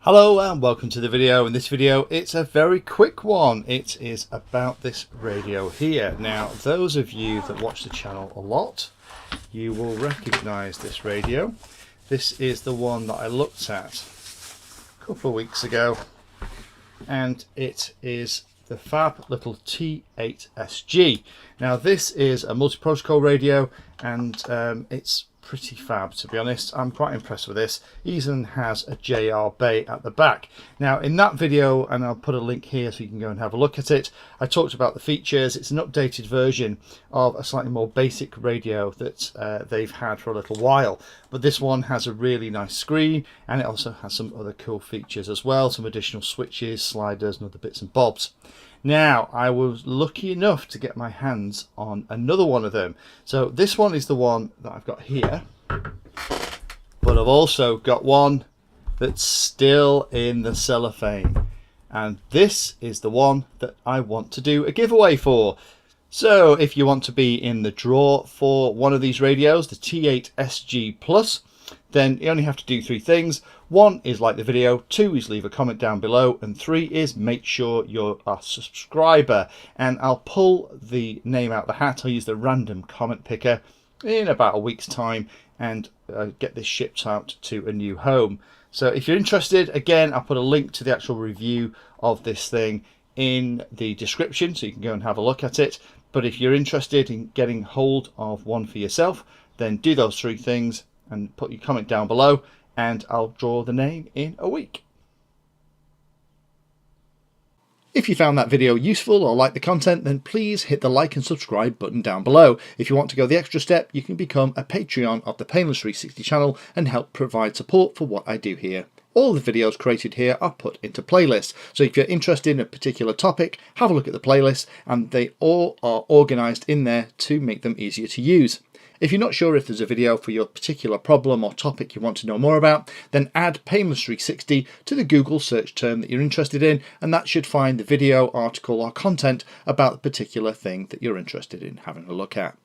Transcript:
Hello and welcome to the video. In this video it's a very quick one. It is about this radio here. Now those of you that watch the channel a lot, you will recognize this radio. This is the one that I looked at a couple of weeks ago, and it is the fab little T8SG. Now this is a multi-protocol radio, and it's pretty fab, to be honest. I'm quite impressed with this. Even has a JR bay at the back. Now in that video, and I'll put a link here so you can go and have a look at it, I talked about the features. It's an updated version of a slightly more basic radio that they've had for a little while, but this one has a really nice screen, and it also has some other cool features as well, some additional switches, sliders and other bits and bobs. Now, I was lucky enough to get my hands on another one of them. So this one is the one that I've got here, but I've also got one that's still in the cellophane, and this is the one that I want to do a giveaway for. So if you want to be in the draw for one of these radios, the T8SG Plus, then you only have to do three things. One is like the video, two is leave a comment down below, and three is make sure you're a subscriber. And I'll pull the name out the hat. I'll use the random comment picker in about a week's time and get this shipped out to a new home. So if you're interested, again, I'll put a link to the actual review of this thing in the description so you can go and have a look at it. But if you're interested in getting hold of one for yourself, then do those three things and put your comment down below, and I'll draw the name in a week. If you found that video useful or like the content, then please hit the like and subscribe button down below. If you want to go the extra step, you can become a Patreon of the Painless 360 channel and help provide support for what I do here. All the videos created here are put into playlists, so if you're interested in a particular topic, have a look at the playlist, and they all are organised in there to make them easier to use. If you're not sure if there's a video for your particular problem or topic you want to know more about, then add Painless 360 to the Google search term that you're interested in, and that should find the video, article or content about the particular thing that you're interested in having a look at.